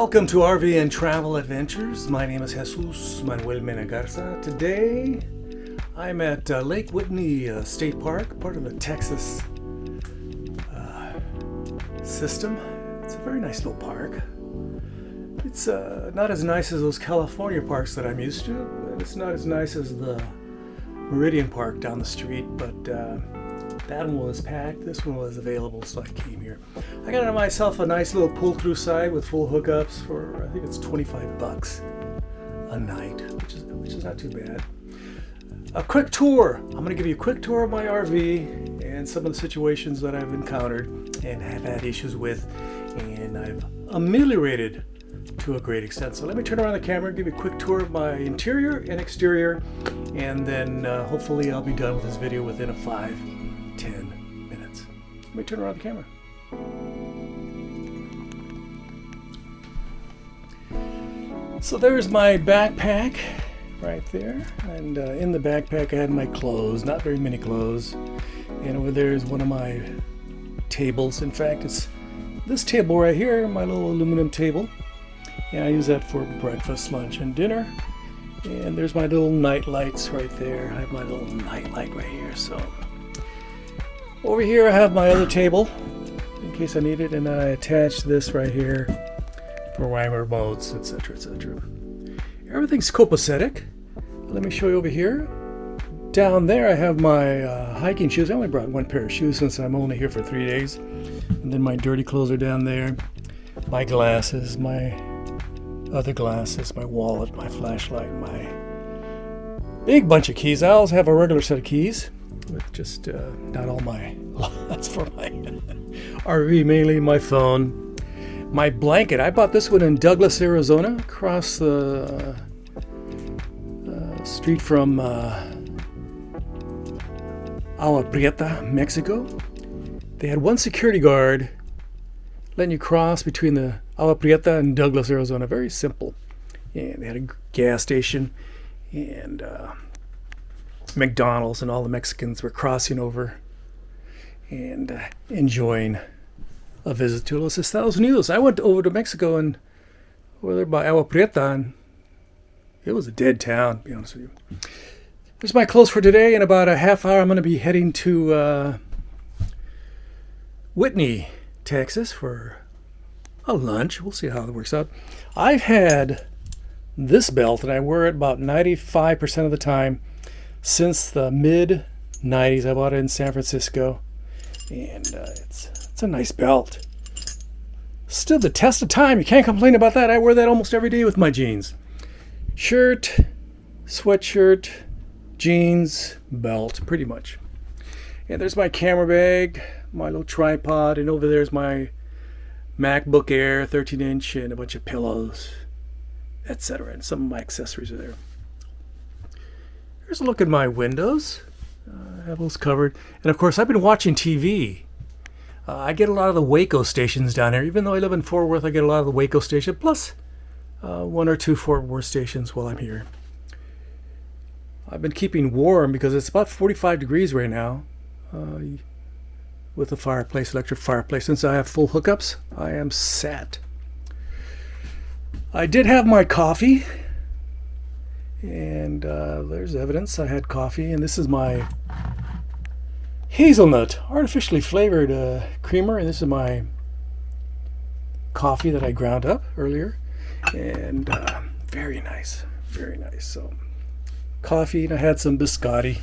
Welcome to RV and Travel Adventures. My name is Jesus Manuel Menegarza. Today I'm at Lake Whitney State Park, part of the Texas system. It's a very nice little park. It's not as nice as those California parks that I'm used to, and it's not as nice as the Meridian Park down the street, but that one was packed. This one was available, so I came here. I got myself a nice little pull-through side with full hookups for, I think it's $25 a night, which is not too bad. A quick tour. I'm going to give you a quick tour of my RV and some of the situations that I've encountered and have had issues with, and I've ameliorated to a great extent. So let me turn around the camera and give you a quick tour of my interior and exterior, and then hopefully I'll be done with this video within a 5-10 minutes. Let me turn around the camera. So there's my backpack right there, and in the backpack I had my clothes, not very many clothes, and over there is one of my tables. In fact, it's this table right here, my little aluminum table, and I use that for breakfast, lunch, and dinner. And there's my little night lights right there. I have my little night light right here. So over here I have my other table in case I need it, and then I attach this right here for my remotes, etc., etc. Everything's copacetic. Let me show you over here. Down there I have my hiking shoes. I only brought one pair of shoes since I'm only here for 3 days. And then my dirty clothes are down there. My glasses, my other glasses, my wallet, my flashlight, my big bunch of keys. I also have a regular set of keys with just not all my, that's for my RV, mainly my phone. My blanket, I bought this one in Douglas, Arizona, across the street from Agua Prieta, Mexico. They had one security guard letting you cross between the Agua Prieta and Douglas, Arizona. Very simple. And they had a gas station, and McDonald's, and all the Mexicans were crossing over and enjoying a visit to Los Estados Unidos. I went over to Mexico and over there by Agua Prieta, and it was a dead town, to be honest with you. There's my clothes for today. In about a half hour, I'm going to be heading to Whitney, Texas for a lunch. We'll see how it works out. I've had this belt, and I wear it about 95% of the time since the mid-90s. I bought it in San Francisco, and it's a nice belt. Stood the test of time. You can't complain about that. I wear that almost every day with my jeans. Shirt, sweatshirt, jeans, belt, pretty much. And there's my camera bag, my little tripod, and over there's my MacBook Air 13-inch and a bunch of pillows, etc. And some of my accessories are there. Here's a look at my windows. I have those covered. And of course, I've been watching TV. I get a lot of the Waco stations down here. Even though I live in Fort Worth, I get a lot of the Waco station, plus one or two Fort Worth stations while I'm here. I've been keeping warm because it's about 45 degrees right now with a fireplace, electric fireplace. Since I have full hookups, I am set. I did have my coffee, and there's evidence I had coffee, and this is my hazelnut artificially flavored creamer, and this is my coffee that I ground up earlier, and very nice, very nice. So coffee, and I had some biscotti.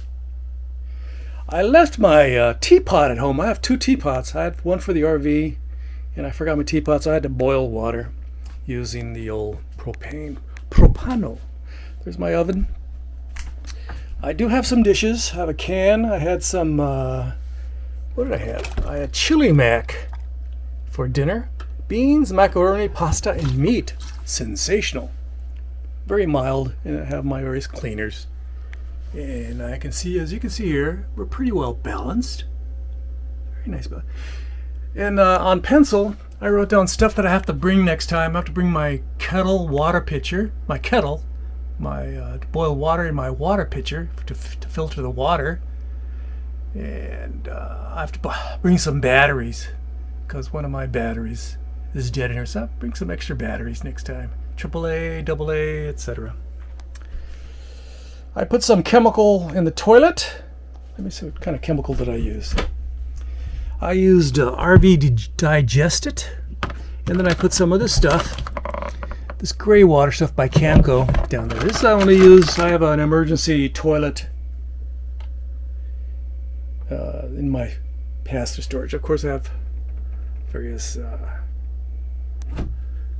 I left my teapot at home. I have two teapots. I had one for the RV, and I forgot my teapot, so I had to boil water using the old propano. There's my oven. I do have some dishes. I have a can. I had some, what did I have? I had chili mac for dinner. Beans, macaroni, pasta, and meat. Sensational. Very mild. And I have my various cleaners. And I can see, as you can see here, we're pretty well balanced. Very nice. And on pencil, I wrote down stuff that I have to bring next time. I have to bring my kettle water pitcher, my kettle, my boil water in my water pitcher to filter the water, and I have to bring some batteries because one of my batteries is dead in here, so I'll bring some extra batteries next time. AAA, AA, etc. I put some chemical in the toilet. Let me see what kind of chemical did I use. I used RV Digest It, and then I put some of this stuff, this gray water stuff by Camco down there. This I only use, I have an emergency toilet in my pass-through storage. Of course I have various,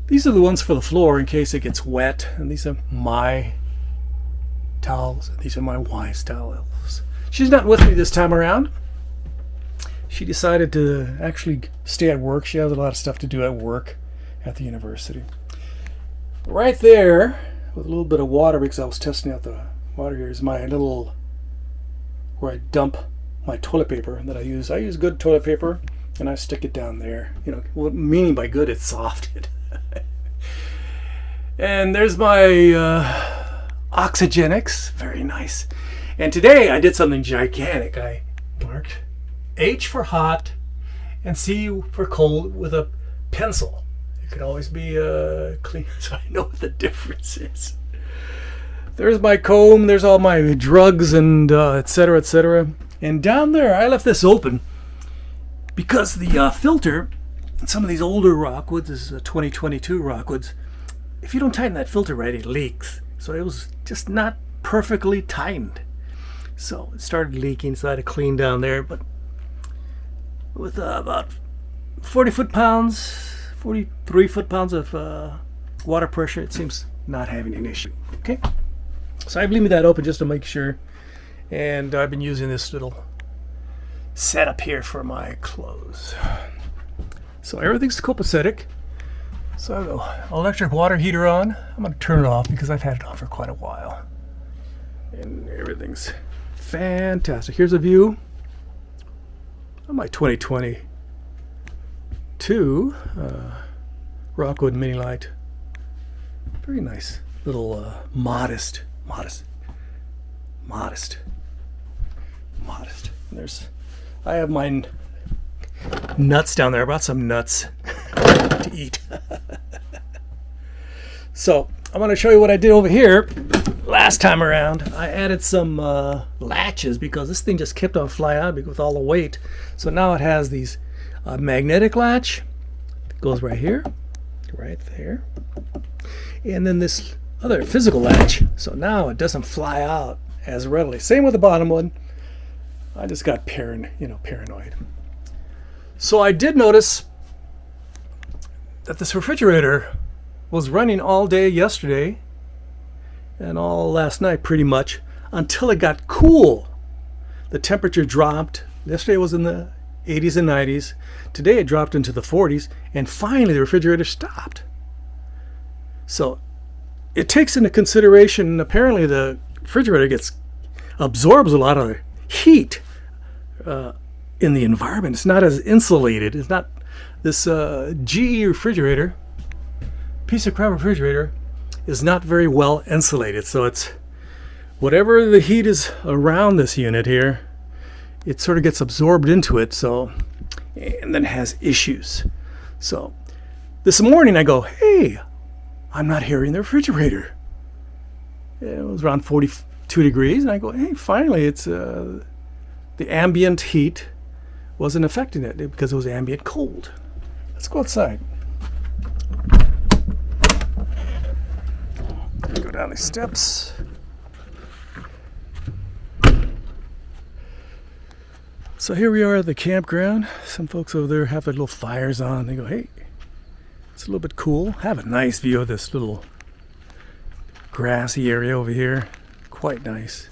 these are the ones for the floor in case it gets wet, and these are my towels. These are my wife's towels. She's not with me this time around. She decided to actually stay at work. She has a lot of stuff to do at work at the university. Right there, with a little bit of water, because I was testing out the water here, is my little, where I dump my toilet paper that I use. I use good toilet paper, and I stick it down there. You know, what meaning by good, it's softed. And there's my Oxygenics, very nice. And today I did something gigantic. I marked H for hot and C for cold with a pencil. It could always be clean, so I know what the difference is. There's my comb, there's all my drugs and etc., etc. And down there, I left this open because the filter, some of these older Rockwoods, this is a 2022 Rockwoods, if you don't tighten that filter right, it leaks. So it was just not perfectly tightened. So it started leaking, so I had to clean down there. But with about 43 foot-pounds of water pressure, it seems not having an issue. Okay, so I leave that open just to make sure. And I've been using this little setup here for my clothes. So everything's copacetic. So I have an electric water heater on. I'm going to turn it off because I've had it on for quite a while. And everything's fantastic. Here's a view of my 2022 Rockwood Mini Lite. Very nice little modest. There's, I have my nuts down there. I brought some nuts to eat. So I'm going to show you what I did over here last time around. I added some latches because this thing just kept on flying out with all the weight. So now it has these magnetic latch. It goes right here, right there, and then this other physical latch. So now it doesn't fly out as readily. Same with the bottom one. I just got paranoid. So I did notice that this refrigerator was running all day yesterday and all last night pretty much until it got cool. The temperature dropped. Yesterday was in the 80s and 90s. Today it dropped into the 40s, and finally the refrigerator stopped. So it takes into consideration, apparently the refrigerator absorbs a lot of heat in the environment. It's not as insulated. It's not this GE refrigerator, piece of crap refrigerator, is not very well insulated. So it's whatever the heat is around this unit here, it sort of gets absorbed into it. So, and then has issues. So this morning I go, hey, I'm not hearing the refrigerator. It was around 42 degrees, and I go, hey, finally, it's the ambient heat wasn't affecting it because it was ambient cold. Let's go outside. Go down these steps. So here we are at the campground. Some folks over there have their little fires on. They go, hey, it's a little bit cool. Have a nice view of this little grassy area over here. Quite nice.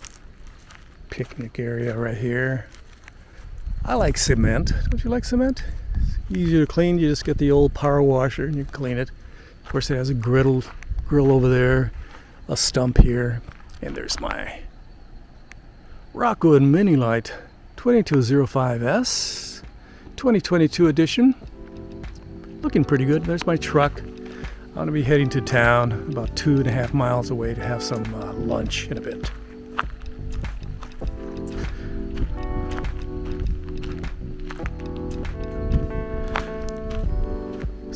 Picnic area right here. I like cement. Don't you like cement? It's easier to clean. You just get the old power washer and you clean it. Of course, it has a grill over there, a stump here, and there's my Rockwood Mini Lite 2205S 2022 edition. Looking pretty good. There's my truck. I'm going to be heading to town about 2.5 miles away to have some lunch in a bit.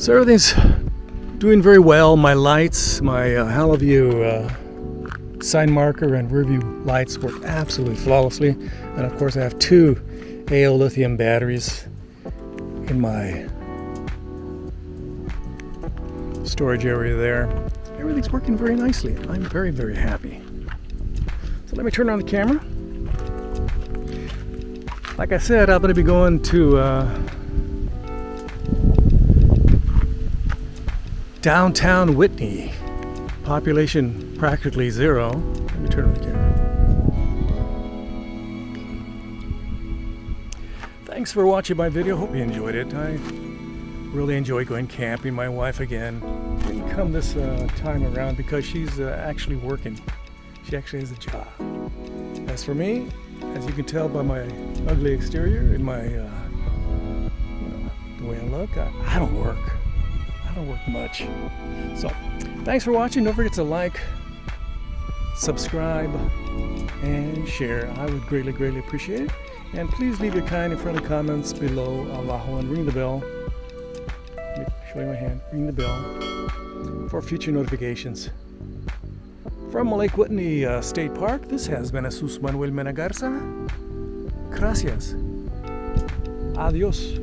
So everything's doing very well. My lights, my EleGear sign marker and rear view lights work absolutely flawlessly. And of course I have 2 AO lithium batteries in my storage area there. Everything's working very nicely. I'm very, very happy. So let me turn on the camera. Like I said, I'm going to be going to downtown Whitney. Population practically 0. Let me turn on the camera. Thanks for watching my video. Hope you enjoyed it. I really enjoy going camping. My wife again didn't come this time around because she's actually working. She actually has a job. As for me, as you can tell by my ugly exterior and my the way I look, I don't work. I don't work much. So thanks for watching. Don't forget to like, subscribe, and share. I would greatly appreciate it. And please leave your kind and friendly comments below and ring the bell. Let me show you my hand. Ring the bell for future notifications. From Lake Whitney State Park, this has been Jesus Manuel Mena Garza. Gracias. Adios.